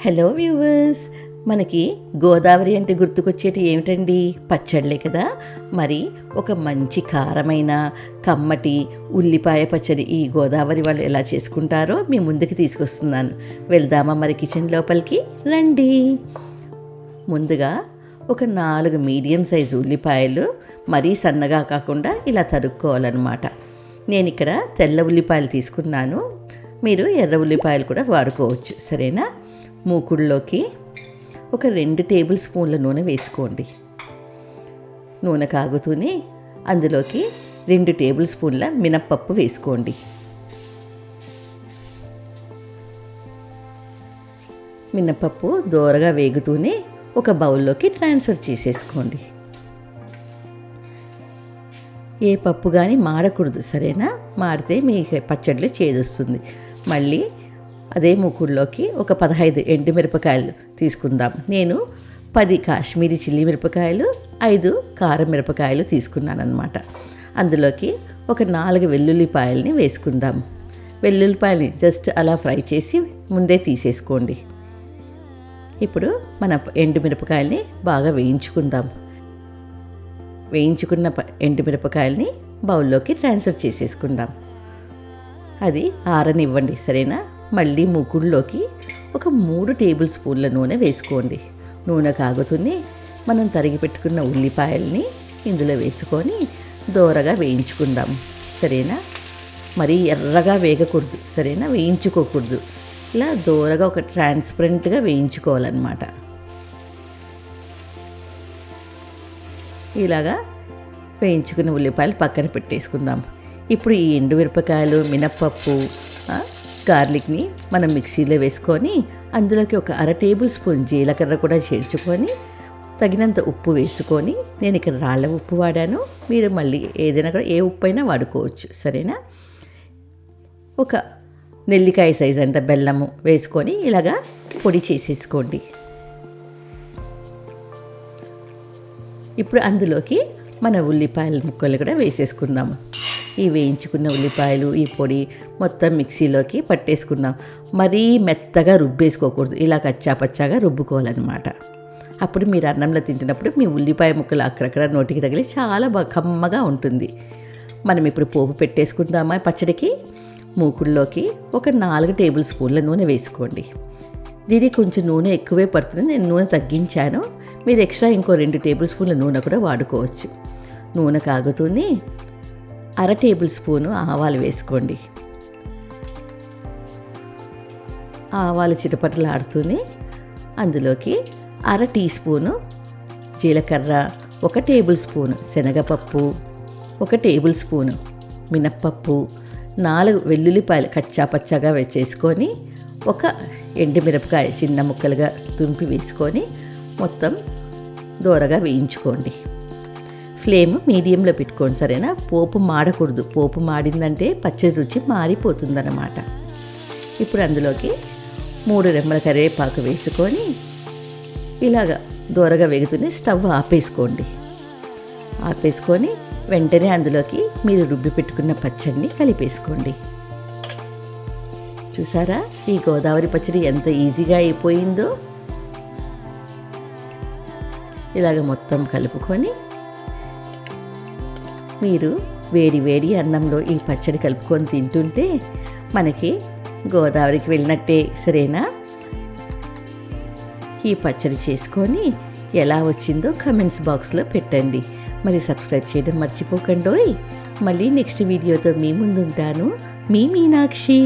Hello viewers, మనకి గోదావరి అంటే గుర్తుకొచ్చేటి ఏమిటండి? పచ్చళ్ళే కదా. మరి ఒక మంచి కారమైన కమ్మటి ఉల్లిపాయ పచ్చడి ఈ గోదావరి వాళ్ళు ఎలా చేసుకుంటారో మీ ముందుకు తీసుకొస్తున్నాను. వెళ్దామా మరి కిచెన్ లోపలికి? రండి. ముందుగా ఒక 4 మీడియం సైజు ఉల్లిపాయలు, మరీ సన్నగా కాకుండా ఇలా తరుక్కోవాలన్నమాట. నేను ఇక్కడ తెల్ల ఉల్లిపాయలు తీసుకున్నాను, మీరు ఎర్ర ఉల్లిపాయలు కూడా వాడుకోవచ్చు. సరేనా? మూకుడులోకి ఒక 2 టేబుల్ స్పూన్ల నూనె వేసుకోండి. నూనె కాగుతూనే అందులోకి 2 టేబుల్ స్పూన్ల మినప్పప్పు వేసుకోండి. మినప్పప్పు దోరగా వేగుతూనే ఒక బౌల్లోకి ట్రాన్స్ఫర్ చేసేసుకోండి. ఏ పప్పు కానీ మాడకూడదు, సరేనా? మాడితే మీ పచ్చడిలో చేదొస్తుంది. మళ్ళీ అదే మూకుడులోకి ఒక 15 ఎండుమిరపకాయలు తీసుకుందాం. నేను 10 కాశ్మీరీ చిల్లీ మిరపకాయలు, 5 కారం మిరపకాయలు తీసుకున్నాను అన్నమాట. అందులోకి ఒక 4 వెల్లుల్లిపాయలని వేసుకుందాం. వెల్లుల్లిపాయలని జస్ట్ అలా ఫ్రై చేసి ముందే తీసేసుకోండి. ఇప్పుడు మన ఎండుమిరపకాయలని బాగా వేయించుకుందాం. వేయించుకున్న ఎండుమిరపకాయలని బౌల్లోకి ట్రాన్స్ఫర్ చేసేసుకుందాం. అది ఆరనివ్వండి, సరేనా? మళ్ళీ మూకుడులోకి ఒక 3 టేబుల్ స్పూన్ల నూనె వేసుకోండి. నూనె కాగుతూనే మనం తరిగి పెట్టుకున్న ఉల్లిపాయల్ని ఇందులో వేసుకొని దోరగా వేయించుకుందాం. సరేనా? మరీ ఎర్రగా వేగకూడదు, సరేనా? వేయించుకోకూడదు. ఇలా దోరగా ఒక ట్రాన్స్పరెంట్గా వేయించుకోవాలన్నమాట. ఇలాగా వేయించుకున్న ఉల్లిపాయలు పక్కన పెట్టేసుకుందాం. ఇప్పుడు ఈ ఎండుమిరపకాయలు, మినప్పప్పు, గార్లిక్ని మనం మిక్సీలో వేసుకొని అందులోకి ఒక 1/2 టేబుల్ స్పూన్ జీలకర్ర కూడా చేర్చుకొని తగినంత ఉప్పు వేసుకొని, నేను ఇక్కడ రాళ్ళ ఉప్పు వాడాను, మీరు మళ్ళీ ఏదైనా కూడా ఏ ఉప్పు అయినా వాడుకోవచ్చు. సరేనా? ఒక నెల్లికాయ సైజ్ అంత బెల్లము వేసుకొని ఇలాగా పొడి చేసేసుకోండి. ఇప్పుడు అందులోకి మన ఉల్లిపాయల ముక్కలు కూడా వేసేసుకుందాము. ఈ వేయించుకున్న ఉల్లిపాయలు, ఈ పొడి మొత్తం మిక్సీలోకి పట్టేసుకుందాం. మరీ మెత్తగా రుబ్బేసుకోకూడదు, ఇలా కచ్చాపచ్చాగా రుబ్బుకోవాలన్నమాట. అప్పుడు మీరు అన్నంలో తింటున్నప్పుడు మీ ఉల్లిపాయ ముక్కలు అక్కడక్కడ నోటికి తగిలి చాలా బాగా కమ్మగా ఉంటుంది. మనం ఇప్పుడు పోపు పెట్టేసుకుందామా పచ్చడికి. మూకుడులోకి ఒక 4 టేబుల్ స్పూన్ల నూనె వేసుకోండి. దీనికి కొంచెం నూనె ఎక్కువే పడుతుంది, నేను నూనె తగ్గించాను. మీరు ఎక్స్ట్రా ఇంకో 2 టేబుల్ స్పూన్ల నూనె కూడా వాడుకోవచ్చు. నూనె కాగుతూనే 1/2 టేబుల్ స్పూను ఆవాలు వేసుకోండి. ఆవాలు చిటపటలాడుతూనే అందులోకి 1/2 టీ స్పూను జీలకర్ర, 1 టేబుల్ స్పూను శనగపప్పు, 1 టేబుల్ స్పూను మినప్పప్పు, 4 వెల్లుల్లిపాయలు కచ్చాపచ్చాగా వేసేసుకొని, 1 ఎండుమిరపకాయ చిన్న ముక్కలుగా తుంపి వేసుకొని మొత్తం దోరగా వేయించుకోండి. ఫ్లేమ్ మీడియంలో పెట్టుకోండి, సరేనా? పోపు మాడకూడదు, పోపు మాడిందంటే పచ్చడి రుచి మారిపోతుందన్నమాట. ఇప్పుడు అందులోకి 3 రెమ్మల కరివేపాకు వేసుకొని ఇలాగా దోరగా వేగుతూనే స్టవ్ ఆపేసుకోండి. ఆపేసుకొని వెంటనే అందులోకి మీరు రుబ్బి పెట్టుకున్న పచ్చడిని కలిపేసుకోండి. చూసారా ఈ గోదావరి పచ్చడి ఎంత ఈజీగా అయిపోయిందో? ఇలాగ మొత్తం కలుపుకొని మీరు వేడి వేడి అన్నంలో ఈ పచ్చడి కలుపుకొని తింటుంటే మనకి గోదావరికి వెళ్ళినట్టే, సరేనా? ఈ పచ్చడి చేసుకొని ఎలా వచ్చిందో కమెంట్స్ బాక్స్లో పెట్టండి. మరి సబ్స్క్రైబ్ చేయడం మర్చిపోకండోయ్. మళ్ళీ నెక్స్ట్ వీడియోతో మీ ముందుంటాను. మీ మీనాక్షి.